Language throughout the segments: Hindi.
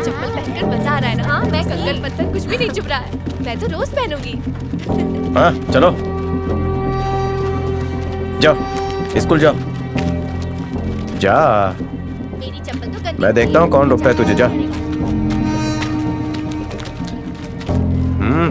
चप्पल पहनकर मजा आ रहा है ना? हाँ, मैं कंगन पत्थर कुछ भी नहीं चुभ रहा है। मैं तो रोज पहनूंगी। हाँ चलो जाओ, स्कूल जाओ। जा, मेरी चप्पल तो गंदी। मैं देखता हूँ कौन रोकता है तुझे। जा।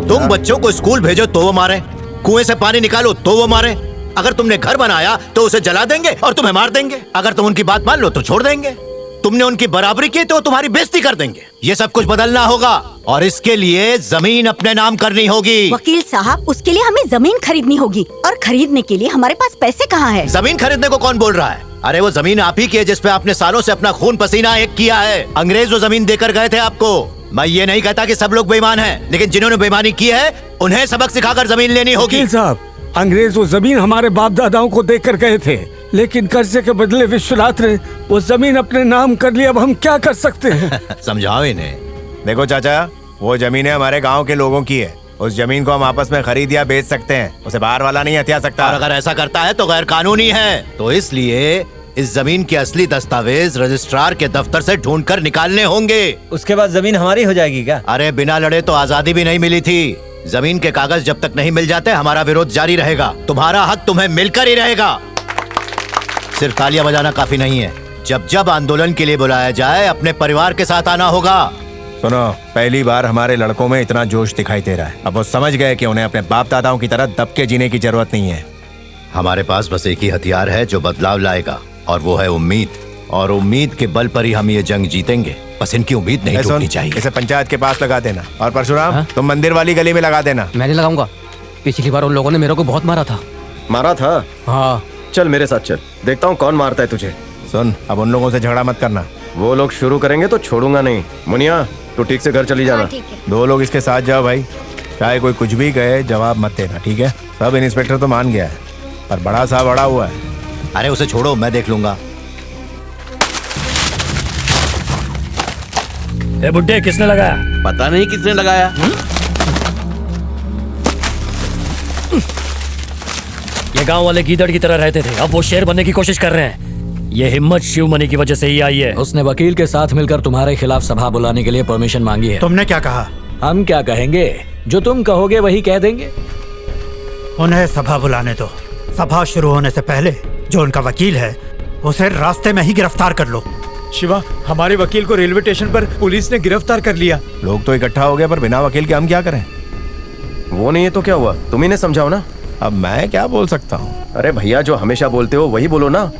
तुम बच्चों को स्कूल भेजो तो वो मारे, कुएं से पानी निकालो तो वो मारे। अगर तुमने घर बनाया तो उसे जला देंगे और तुम्हें मार देंगे। अगर तुम उनकी बात मान लो तो छोड़ देंगे। तुमने उनकी बराबरी की तो तुम्हारी बेइज्जती कर देंगे। ये सब कुछ बदलना होगा और इसके लिए जमीन अपने नाम करनी होगी। वकील साहब, उसके लिए हमें जमीन खरीदनी होगी और खरीदने के लिए हमारे पास पैसे कहाँ है? जमीन खरीदने को कौन बोल रहा है? अरे वो जमीन आप ही की है जिसपे आपने सालों से अपना खून पसीना एक किया है। अंग्रेज वो जमीन देकर गए थे आपको। मैं ये नहीं कहता कि सब लोग बेईमान हैं, लेकिन जिन्होंने बेईमानी की है उन्हें सबक सिखाकर जमीन लेनी होगी। वकील साहब, अंग्रेज वो जमीन हमारे बाप दादाओं को देकर गए थे, लेकिन कर्जे के बदले विश्वनाथ ने वो जमीन अपने नाम कर ली। अब हम क्या कर सकते हैं? समझाओ इन्हें। देखो चाचा, वो जमीनें हमारे गांव के लोगों की है। उस जमीन को हम आपस में खरीद या बेच सकते हैं, उसे बाहर वाला नहीं हथिया सकता। और अगर ऐसा करता है तो गैर कानूनी है। तो इसलिए इस जमीन के असली दस्तावेज रजिस्ट्रार के दफ्तर से ढूंढ कर निकालने होंगे। उसके बाद जमीन हमारी हो जाएगी क्या? अरे बिना लड़े तो आजादी भी नहीं मिली थी। जमीन के कागज जब तक नहीं मिल जाते हमारा विरोध जारी रहेगा। तुम्हारा हक तुम्हें मिलकर ही रहेगा। सिर्फ तालियां बजाना काफी नहीं है। जब जब आंदोलन के लिए बुलाया जाए अपने परिवार के साथ आना होगा। सुनो, पहली बार हमारे लड़कों में इतना जोश दिखाई दे रहा है। अब वो समझ गए कि उन्हें अपने बाप दादाओं की तरह दब के जीने की जरूरत नहीं है। हमारे पास बस एक ही हथियार है जो बदलाव लाएगा, और वो है उम्मीद। और उम्मीद के बल पर ही हम ये जंग जीतेंगे। बस इनकी उम्मीद नहीं टूटनी चाहिए। इसे पंचायत के पास लगा देना। और परशुराम, तुम मंदिर वाली गली में लगा देना। मैं नहीं लगाऊंगा। पिछली बार उन लोगों ने मेरे को बहुत मारा था। मारा था? हाँ। चल मेरे साथ चल, देखता हूँ कौन मारता है तुझे। सुन, अब उन लोगों से झगड़ा मत करना। वो लोग शुरू करेंगे तो छोड़ूंगा नहीं। मुनिया, तू ठीक से घर चली जाना। हाँ, ठीक है। दो लोग इसके साथ जाओ भाई। चाहे कोई कुछ भी कहे, जवाब मत देना, ठीक है? सब इंस्पेक्टर तो मान गया है, पर बड़ा साहब बड़ा हुआ है। अरे उसे छोड़ो, मैं देख लूंगा। ए बुड्ढे, किसने लगाया? पता नहीं किसने लगाया। ये गांव वाले गीदड़ की तरह रहते थे, अब वो शेर बनने की कोशिश कर रहे हैं। ये हिम्मत शिवमणि की वजह से ही आई है। उसने वकील के साथ मिलकर तुम्हारे खिलाफ सभा बुलाने के लिए परमिशन मांगी है। तुमने क्या कहा? हम क्या कहेंगे, जो तुम कहोगे वही कह देंगे। उन्हें सभा बुलाने दो। सभा शुरू होने से पहले जो उनका वकील है उसे रास्ते में ही गिरफ्तार कर लो। शिवा, हमारे वकील को रेलवे स्टेशन पर पुलिस ने गिरफ्तार कर लिया। लोग तो इकट्ठा हो गए, पर बिना वकील के हम क्या करें? वो नहीं है तो क्या हुआ? तुम ही ने समझाओ ना। अब मैं क्या बोल सकता हूँ? अरे भैया, जो हमेशा बोलते हो वही बोलो ना।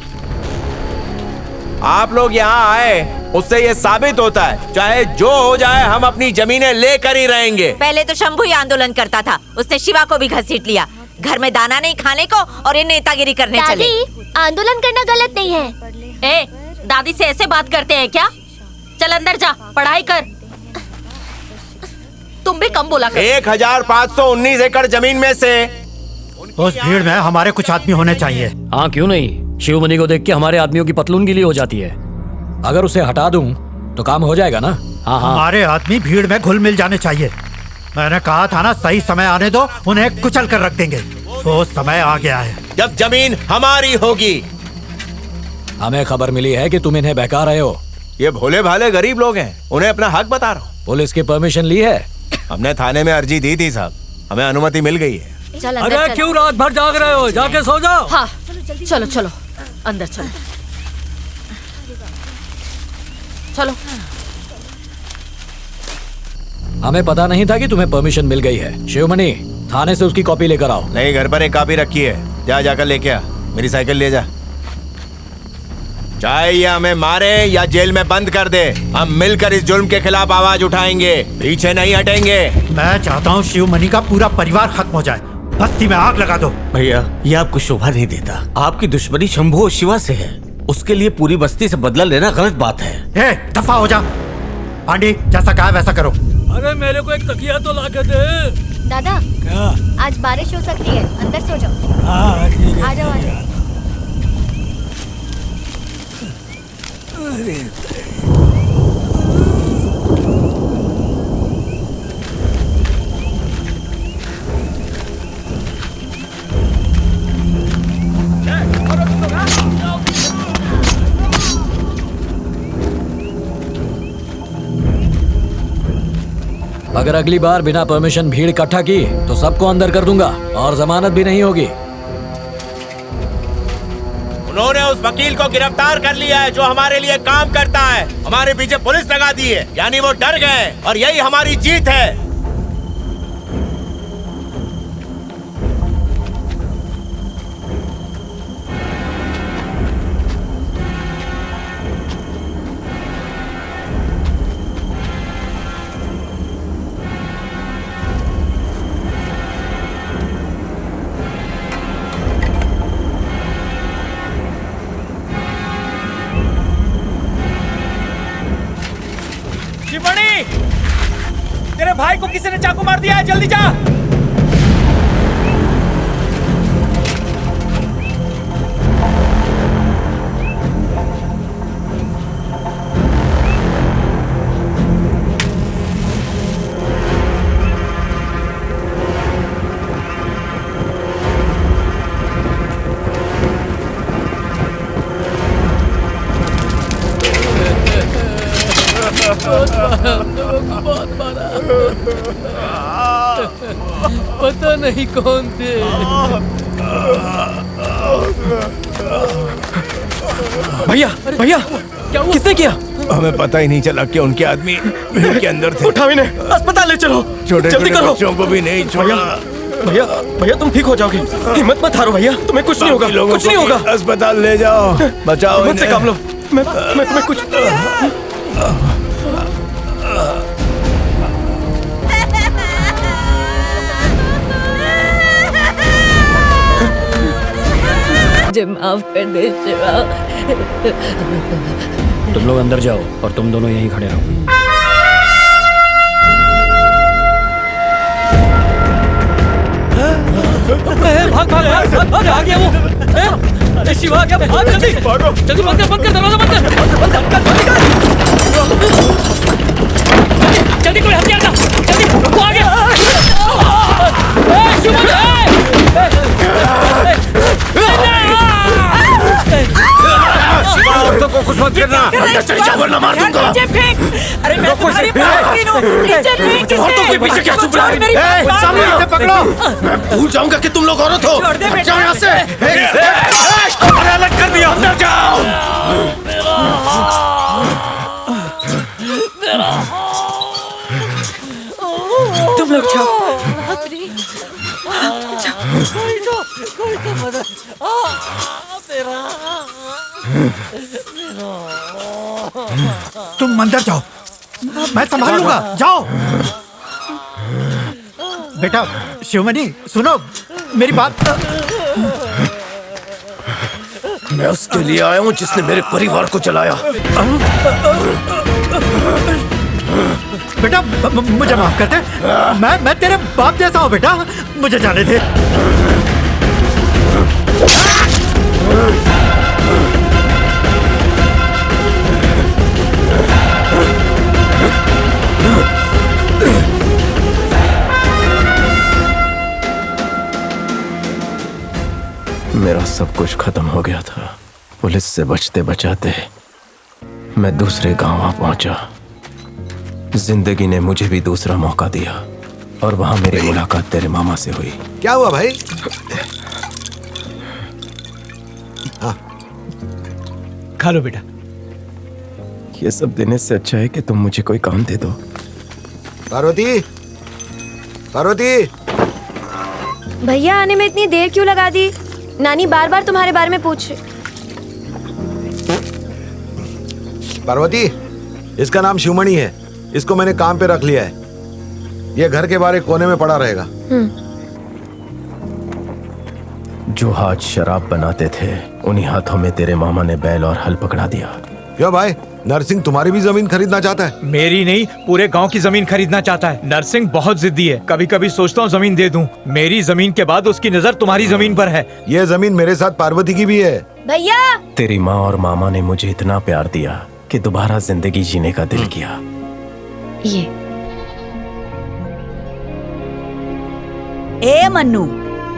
आप लोग यहाँ आए, उससे ये साबित होता है चाहे जो हो जाए हम अपनी जमीनें लेकर ही रहेंगे। पहले तो शंभू ही आंदोलन करता था, उसने शिवा को भी घसीट लिया। घर में दाना नहीं खाने को और ये नेतागिरी करने चले। दादी, आंदोलन करना गलत नहीं है। ए, दादी से ऐसे बात करते हैं क्या? चल अंदर जा, पढ़ाई कर। तुम भी कम बोला कर। 1519 एकड़ जमीन में से उस भीड़ में हमारे कुछ आदमी होने चाहिए। हाँ, क्यों नहीं? शिवमणि को देख के हमारे आदमियों की पतलून गीली हो जाती है। अगर उसे हटा दूं तो काम हो जाएगा ना? हाँ हाँ। हमारे आदमी भीड़ में घुल मिल जाने चाहिए। मैंने कहा था ना, सही समय आने दो, उन्हें कुचल कर रख देंगे। वो समय आ गया है जब जमीन हमारी होगी। हमें खबर मिली है कि तुम इन्हें बहका रहे हो। ये भोले भाले गरीब लोग हैं, उन्हें अपना हक बता रहा हूँ। पुलिस की परमिशन ली है? हमने थाने में अर्जी दी थी साहब, हमें अनुमति मिल गई है। चल अंदर अरे चल। क्यों रात भर जाग रहे हो? जाके सो जाओ। हाँ, चलो चलो अंदर चलो। चलो। हमें पता नहीं था कि तुम्हें परमिशन मिल गई है। शिवमणि, थाने से उसकी कॉपी लेकर आओ। नहीं, घर पर एक कॉपी रखी है, जाकर लेके आ। मेरी साइकिल ले जा। चाहे ये हमें मारे या जेल में बंद कर दे, हम मिलकर इस जुल्म के खिलाफ आवाज उठाएंगे, पीछे नहीं हटेंगे। मैं चाहता हूँ शिवमणि का पूरा परिवार खत्म हो जाए, बस्ती में आग लगा दो। भैया, ये आपको शोभा नहीं देता। आपकी दुश्मनी शंभू और शिवा से है, उसके लिए पूरी बस्ती से बदला लेना गलत बात है। ए, दफा हो जा। पांडे, जैसा कहा वैसा करो। अरे मेरे को एक तकिया तो ला के दे। दादा, क्या? आज बारिश हो सकती है, अंदर सो जाओ। हाँ ठीक है। आ जाओ, आ जाओ। अगर अगली बार बिना परमिशन भीड़ इकट्ठा की तो सबको अंदर कर दूंगा और जमानत भी नहीं होगी। उन्होंने उस वकील को गिरफ्तार कर लिया है जो हमारे लिए काम करता है। हमारे पीछे पुलिस लगा दी है, यानी वो डर गए और यही हमारी जीत है। शिवमणि, तेरे भाई को किसी ने चाकू मार दिया है, जल्दी जा। पता नहीं कौन थे। भैया भैया, क्या हुआ? किसने किया? हमें पता ही नहीं चला कि उनके आदमी भीड़ के अंदर थे। उठाओ इन्हें, अस्पताल ले चलो। छोटे जल्दी छोटे करो। बच्चों को भी नहीं छोड़ा। भैया भैया, तुम ठीक हो जाओगे, हिम्मत मत हारो भैया, तुम्हें कुछ नहीं होगा, कुछ नहीं होगा। अस्पताल ले जाओ, बचाओ मुझसे काम लो, मैं तुम्हें कुछ। मुझे माफ कर दे शिवा। तुम लोग अंदर जाओ और तुम दोनों यहीं खड़े रहो। भाग भाग भाग, आ गया वो। अरे शिवा, आ गया, भाग जल्दी, जल्दी बंद कर दरवाजा, बंद कर। जल्दी कोई हथियार ला, जल्दी, वो आ गया। शिवा, औरतों को कुछ मत करना, अंदर चली जाओ वरना मार दूंगा। अरे मैं तुम्हारी बात सुन रही हूँ। नीचे फेंक इसे। औरतों के पीछे क्या छुप रहा है? सामने इसे पकड़ो। मैं भूल जाऊंगा कि तुम लोग औरत हो। जाओ यहाँ से। अरे अलग कर दिया, अंदर जाओ। तुम लोग जाओ। कोई तो मदद। तुम अंदर जाओ, मैं संभाल लूंगा, जाओ। बेटा शिवमणि, सुनो मेरी बात। मैं उसके लिए आया हूँ जिसने मेरे परिवार को जलाया। बेटा मुझे माफ कर दे, मैं तेरे बाप जैसा हूँ बेटा, मुझे जाने दे। मेरा सब कुछ खत्म हो गया था। पुलिस से बचते बचाते मैं दूसरे गांव आ पहुंचा। जिंदगी ने मुझे भी दूसरा मौका दिया और वहां मेरी मुलाकात तेरे मामा से हुई। क्या हुआ भाई? हाँ, खा लो बेटा। ये सब देने से अच्छा है कि तुम मुझे कोई काम दे दो। पार्वती, पार्वती। भैया आने में इतनी देर क्यों लगा दी? नानी बार बार तुम्हारे बारे में पूछ। पार्वती, इसका नाम शिवमणि है, इसको मैंने काम पे रख लिया है। ये घर के बाहर कोने में पड़ा रहेगा। जो हाथ शराब बनाते थे उन्हीं हाथों में तेरे मामा ने बैल और हल पकड़ा दिया। क्यों भाई, नरसिंह तुम्हारी भी जमीन खरीदना चाहता है? मेरी नहीं, पूरे गांव की जमीन खरीदना चाहता है। नरसिंह बहुत जिद्दी है, कभी कभी सोचता हूँ जमीन दे दूं। मेरी जमीन के बाद उसकी नजर तुम्हारी जमीन पर है। ये जमीन मेरे साथ पार्वती की भी है। भैया तेरी माँ और मामा ने मुझे इतना प्यार दिया कि दोबारा जिंदगी जीने का दिल किया। ये ए मन्नू,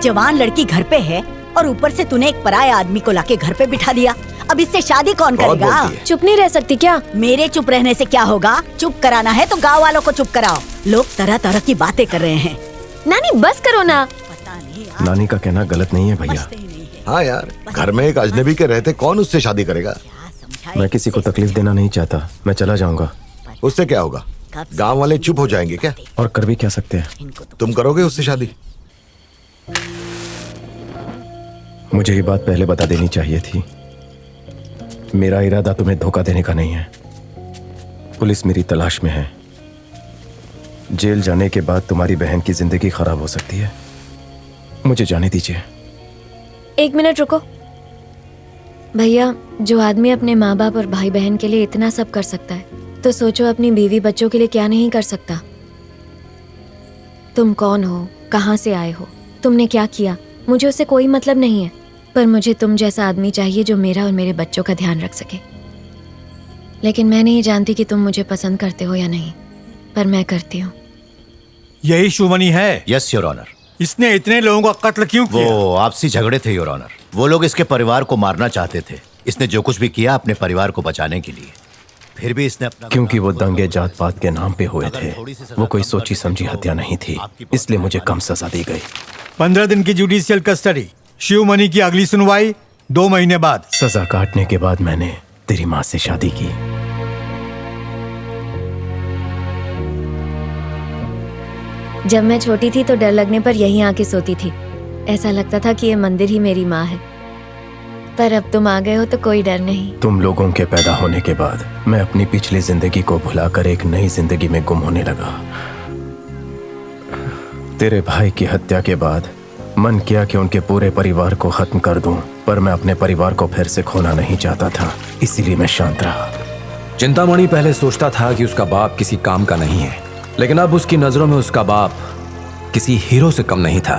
जवान लड़की घर पे है और ऊपर से तूने एक पराये आदमी को लाके घर पे बिठा दिया। अब इससे शादी कौन बहुत करेगा? बोलती है। चुप नहीं रह सकती क्या? मेरे चुप रहने से क्या होगा? चुप कराना है तो गांव वालों को चुप कराओ। लोग तरह तरह की बातें कर रहे हैं। नानी बस करो ना। नानी का कहना गलत नहीं है भैया। हाँ यार, घर में एक अजनबी के रहते कौन उससे शादी करेगा? मैं किसी को तकलीफ देना नहीं चाहता, मैं चला जाऊंगा। उससे क्या होगा? गांव वाले चुप हो जाएंगे क्या? और कर भी क्या सकते हैं? तुम करोगे उससे शादी? मुझे ये बात पहले बता देनी चाहिए थी। मेरा इरादा तुम्हें धोखा देने का नहीं है। पुलिस मेरी तलाश में है। जेल जाने के बाद तुम्हारी बहन की जिंदगी खराब हो सकती है। मुझे जाने दीजिए। 1 मिनट रुको। भैया, जो आदमी अपने माँ बाप और भाई बहन के लिए इतना सब कर सकता है, तो सोचो अपनी बीवी बच्चों के लिए क्या नहीं कर सकता। तुम कौन हो, कहाँ से आए हो, तुमने क्या किया, मुझे उससे कोई मतलब नहीं है। पर मुझे तुम जैसा आदमी चाहिए जो मेरा और मेरे बच्चों का ध्यान रख सके। लेकिन मैं नहीं जानती कि तुम मुझे पसंद करते हो या नहीं, पर मैं करती हूँ। यही शिवमणि है? Yes your honour. इसने इतने लोगों का कत्ल क्यों किया? वो आपसी झगड़े थे योर ऑनर। वो लोग इसके परिवार को मारना चाहते थे। इसने जो कुछ भी किया अपने परिवार को बचाने के लिए। फिर भी इसने अपना, क्योंकि वो दंगे जात पात के नाम पे हुए थे, वो कोई सोची समझी हत्या नहीं थी, इसलिए मुझे कम सजा दी गई। 15 दिन की जुडिशियल कस्टडी। शिवमणि की अगली सुनवाई 2 महीने बाद। सजा काटने के बाद मैंने तेरी माँ से शादी की। जब मैं छोटी थी तो डर लगने पर यहीं आके सोती थी। ऐसा लगता था कि ये मंदिर ही मेरी माँ है। पर अब तुम आ गए हो तो कोई डर नहीं। तुम लोगों के पैदा होने के बाद मैं अपनी पिछली जिंदगी को भुलाकर एक नई जिंदगी में गुम होने लगा। तेरे भाई की हत्या के बाद मन किया कि उनके पूरे परिवार को खत्म कर दूं, पर मैं अपने परिवार को फिर से खोना नहीं चाहता था, इसीलिए मैं शांत रहा। चिंतामणि पहले सोचता था कि उसका बाप किसी काम का नहीं है, लेकिन अब उसकी नजरों में उसका बाप किसी हीरो से कम नहीं था।